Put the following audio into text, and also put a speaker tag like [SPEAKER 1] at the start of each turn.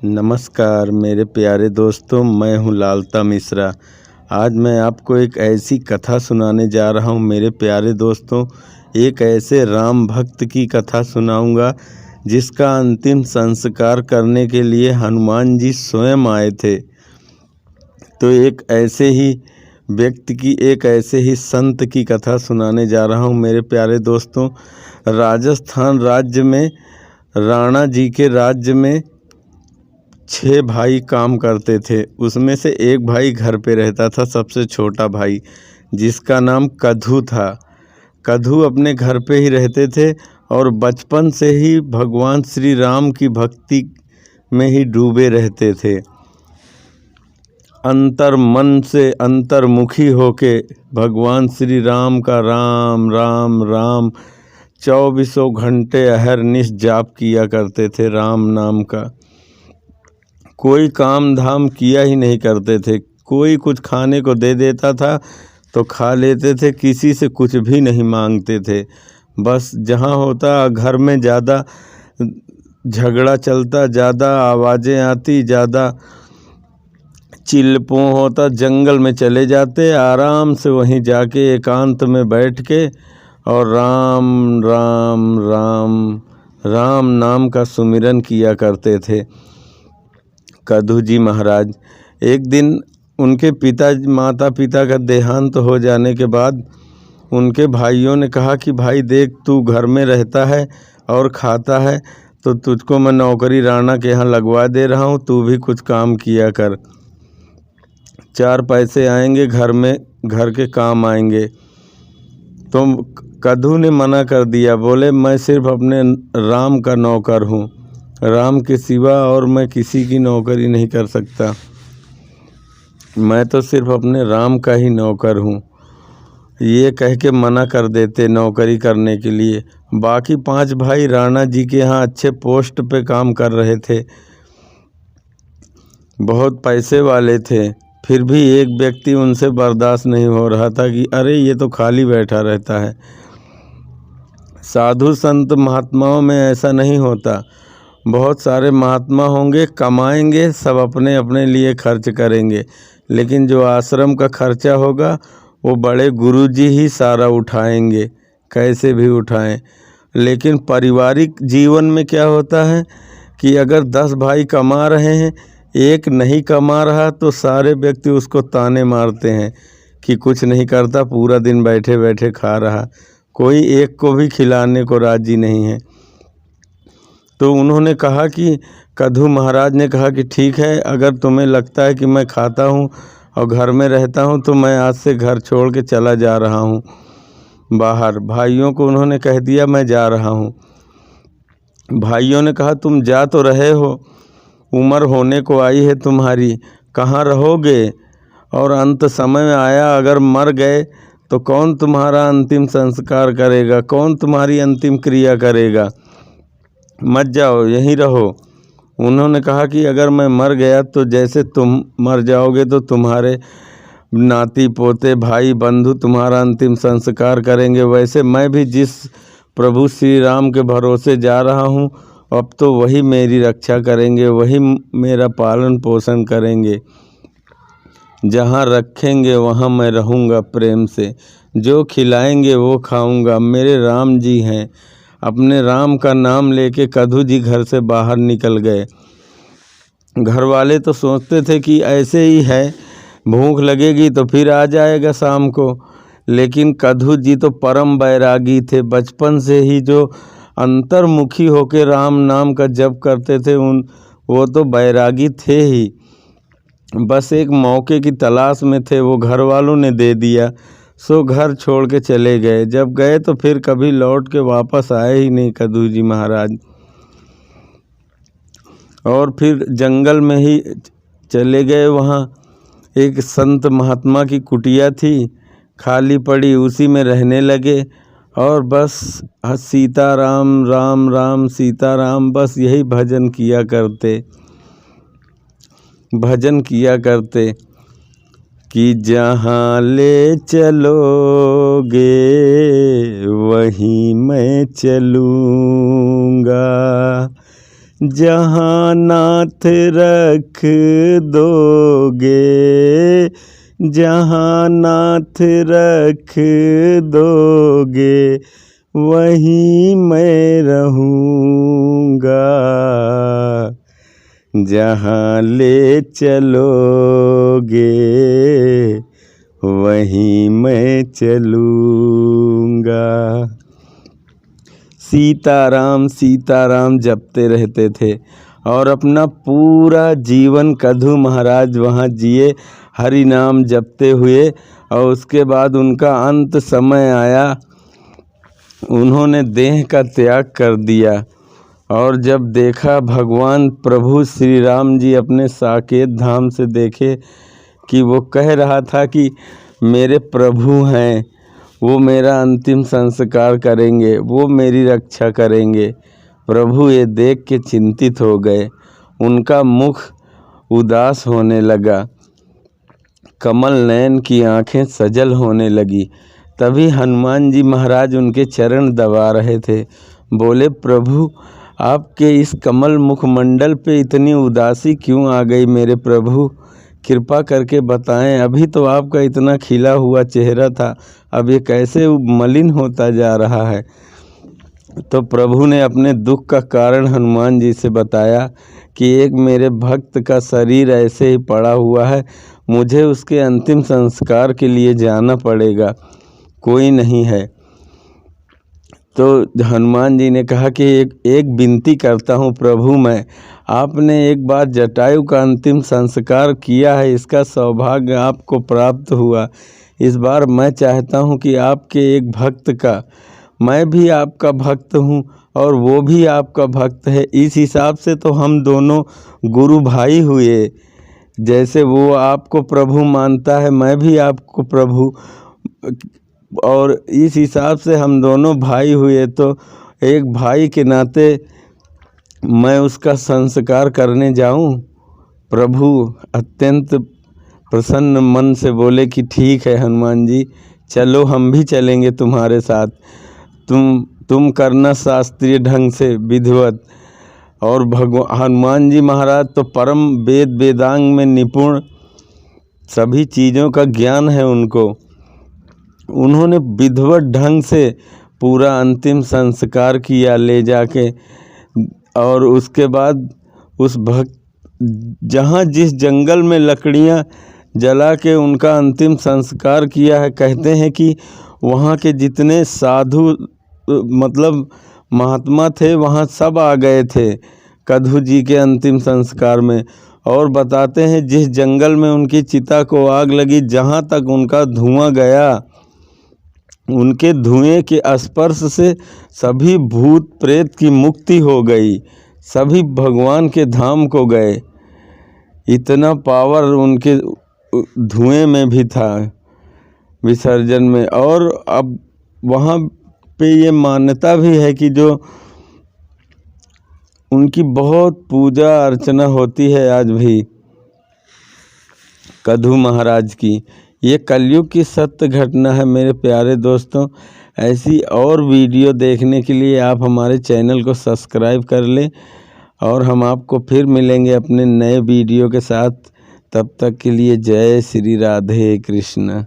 [SPEAKER 1] नमस्कार मेरे प्यारे दोस्तों, मैं हूँ लालता मिश्रा। आज मैं आपको एक ऐसी कथा सुनाने जा रहा हूँ मेरे प्यारे दोस्तों। एक ऐसे राम भक्त की कथा सुनाऊंगा जिसका अंतिम संस्कार करने के लिए हनुमान जी स्वयं आए थे। तो एक ऐसे ही व्यक्ति की, एक ऐसे ही संत की कथा सुनाने जा रहा हूँ मेरे प्यारे दोस्तों। राजस्थान राज्य में, राणा जी के राज्य में 6 भाई काम करते थे। उसमें से एक भाई घर पे रहता था, सबसे छोटा भाई, जिसका नाम कद्दू था। कद्दू अपने घर पे ही रहते थे और बचपन से ही भगवान श्री राम की भक्ति में ही डूबे रहते थे। मन से अंतर्मुखी होके भगवान श्री राम का राम राम राम 24 घंटे अहरनिश जाप किया करते थे। राम नाम का कोई काम धाम किया ही नहीं करते थे। कोई कुछ खाने को दे देता था तो खा लेते थे, किसी से कुछ भी नहीं मांगते थे। बस जहाँ होता, घर में ज़्यादा झगड़ा चलता, ज़्यादा आवाज़ें आती, ज़्यादा चिल्लपों होता, जंगल में चले जाते, आराम से वहीं जाके एकांत में बैठ के और राम राम राम राम नाम का सुमिरन किया करते थे कद्दू जी महाराज। एक दिन उनके माता पिता का देहांत हो जाने के बाद उनके भाइयों ने कहा कि भाई देख, तू घर में रहता है और खाता है, तो तुझको मैं नौकरी राणा के यहाँ लगवा दे रहा हूँ। तू भी कुछ काम किया कर, 4 पैसे आएंगे घर में, घर के काम आएंगे। तो कद्दू ने मना कर दिया, बोले मैं सिर्फ अपने राम का नौकर हूँ, राम के सिवा और मैं किसी की नौकरी नहीं कर सकता। मैं तो सिर्फ अपने राम का ही नौकर हूँ। ये कह के मना कर देते नौकरी करने के लिए। बाकी 5 भाई राणा जी के यहाँ अच्छे पोस्ट पे काम कर रहे थे, बहुत पैसे वाले थे। फिर भी एक व्यक्ति उनसे बर्दाश्त नहीं हो रहा था कि अरे ये तो खाली बैठा रहता है। साधु संत महात्माओं में ऐसा नहीं होता। बहुत सारे महात्मा होंगे, कमाएंगे, सब अपने अपने लिए खर्च करेंगे, लेकिन जो आश्रम का खर्चा होगा वो बड़े गुरुजी ही सारा उठाएंगे, कैसे भी उठाएं। लेकिन पारिवारिक जीवन में क्या होता है कि अगर 10 भाई कमा रहे हैं, एक नहीं कमा रहा, तो सारे व्यक्ति उसको ताने मारते हैं कि कुछ नहीं करता, पूरा दिन बैठे बैठे खा रहा, कोई एक को भी खिलाने को राजी नहीं है। तो उन्होंने कहा कि कद्दू महाराज ने कहा कि ठीक है, अगर तुम्हें लगता है कि मैं खाता हूँ और घर में रहता हूँ तो मैं आज से घर छोड़ के चला जा रहा हूँ बाहर। भाइयों को उन्होंने कह दिया मैं जा रहा हूँ। भाइयों ने कहा तुम जा तो रहे हो, उम्र होने को आई है तुम्हारी, कहाँ रहोगे, और अंत समय में आया, अगर मर गए तो कौन तुम्हारा अंतिम संस्कार करेगा, कौन तुम्हारी अंतिम क्रिया करेगा, मत जाओ, यहीं रहो। उन्होंने कहा कि अगर मैं मर गया तो जैसे तुम मर जाओगे तो तुम्हारे नाती पोते भाई बंधु तुम्हारा अंतिम संस्कार करेंगे, वैसे मैं भी जिस प्रभु श्री राम के भरोसे जा रहा हूँ, अब तो वही मेरी रक्षा करेंगे, वही मेरा पालन पोषण करेंगे। जहाँ रखेंगे वहाँ मैं रहूँगा प्रेम से, जो खिलाएंगे वो खाऊँगा, मेरे राम जी हैं। अपने राम का नाम लेके कद्दू जी घर से बाहर निकल गए। घर वाले तो सोचते थे कि ऐसे ही है, भूख लगेगी तो फिर आ जाएगा शाम को, लेकिन कद्दू जी तो परम बैरागी थे। बचपन से ही जो अंतर्मुखी होके राम नाम का जप करते थे, वो तो बैरागी थे ही, बस एक मौके की तलाश में थे। वो घर वालों ने दे दिया, सो घर छोड़ के चले गए। जब गए तो फिर कभी लौट के वापस आए ही नहीं कद्दू जी महाराज, और फिर जंगल में ही चले गए। वहाँ एक संत महात्मा की कुटिया थी, खाली पड़ी, उसी में रहने लगे और बस सीताराम राम राम सीताराम, बस यही भजन किया करते कि जहाँ ले चलोगे वहीं मैं चलूँगा, जहाँ नाथ रख दोगे, जहाँ नाथ रख दोगे वहीं मैं रहूँगा, जहाँ ले चलोगे वहीं मैं चलूँगा। सीताराम सीताराम जपते रहते थे और अपना पूरा जीवन कद्दू महाराज वहाँ जिए हरि नाम जपते हुए। और उसके बाद उनका अंत समय आया, उन्होंने देह का त्याग कर दिया। और जब देखा भगवान प्रभु श्री राम जी अपने साकेत धाम से देखे कि वो कह रहा था कि मेरे प्रभु हैं, वो मेरा अंतिम संस्कार करेंगे, वो मेरी रक्षा करेंगे। प्रभु ये देख के चिंतित हो गए, उनका मुख उदास होने लगा, कमल नयन की आंखें सजल होने लगी। तभी हनुमान जी महाराज उनके चरण दबा रहे थे। बोले, प्रभु आपके इस कमल मुखमंडल पे इतनी उदासी क्यों आ गई मेरे प्रभु? कृपा करके बताएं, अभी तो आपका इतना खिला हुआ चेहरा था, अब ये कैसे मलिन होता जा रहा है? तो प्रभु ने अपने दुख का कारण हनुमान जी से बताया कि एक मेरे भक्त का शरीर ऐसे ही पड़ा हुआ है, मुझे उसके अंतिम संस्कार के लिए जाना पड़ेगा, कोई नहीं है। तो हनुमान जी ने कहा कि एक विनती करता हूँ प्रभु, मैं आपने एक बार जटायु का अंतिम संस्कार किया है, इसका सौभाग्य आपको प्राप्त हुआ। इस बार मैं चाहता हूँ कि आपके एक भक्त का, मैं भी आपका भक्त हूँ और वो भी आपका भक्त है, इस हिसाब से तो हम दोनों गुरु भाई हुए। जैसे वो आपको प्रभु मानता है, मैं भी आपको प्रभु, और इस हिसाब से हम दोनों भाई हुए। तो एक भाई के नाते मैं उसका संस्कार करने जाऊं? प्रभु अत्यंत प्रसन्न मन से बोले कि ठीक है हनुमान जी, चलो हम भी चलेंगे तुम्हारे साथ, तुम करना शास्त्रीय ढंग से विधिवत। और हनुमान जी महाराज तो परम वेद वेदांग में निपुण, सभी चीज़ों का ज्ञान है उनको। उन्होंने विधिवत ढंग से पूरा अंतिम संस्कार किया ले जाके। और उसके बाद उस भक्त, जहाँ जिस जंगल में लकड़ियाँ जला के उनका अंतिम संस्कार किया है, कहते हैं कि वहाँ के जितने साधु मतलब महात्मा थे वहाँ सब आ गए थे कद्दू जी के अंतिम संस्कार में। और बताते हैं जिस जंगल में उनकी चिता को आग लगी, जहाँ तक उनका धुआं गया, उनके धुएं के स्पर्श से सभी भूत प्रेत की मुक्ति हो गई, सभी भगवान के धाम को गए। इतना पावर उनके धुएं में भी था, विसर्जन में। और अब वहाँ पे ये मान्यता भी है कि जो उनकी बहुत पूजा अर्चना होती है आज भी कद्दू महाराज की। ये कलयुग की सत्य घटना है मेरे प्यारे दोस्तों। ऐसी और वीडियो देखने के लिए आप हमारे चैनल को सब्सक्राइब कर लें और हम आपको फिर मिलेंगे अपने नए वीडियो के साथ। तब तक के लिए जय श्री राधे कृष्ण।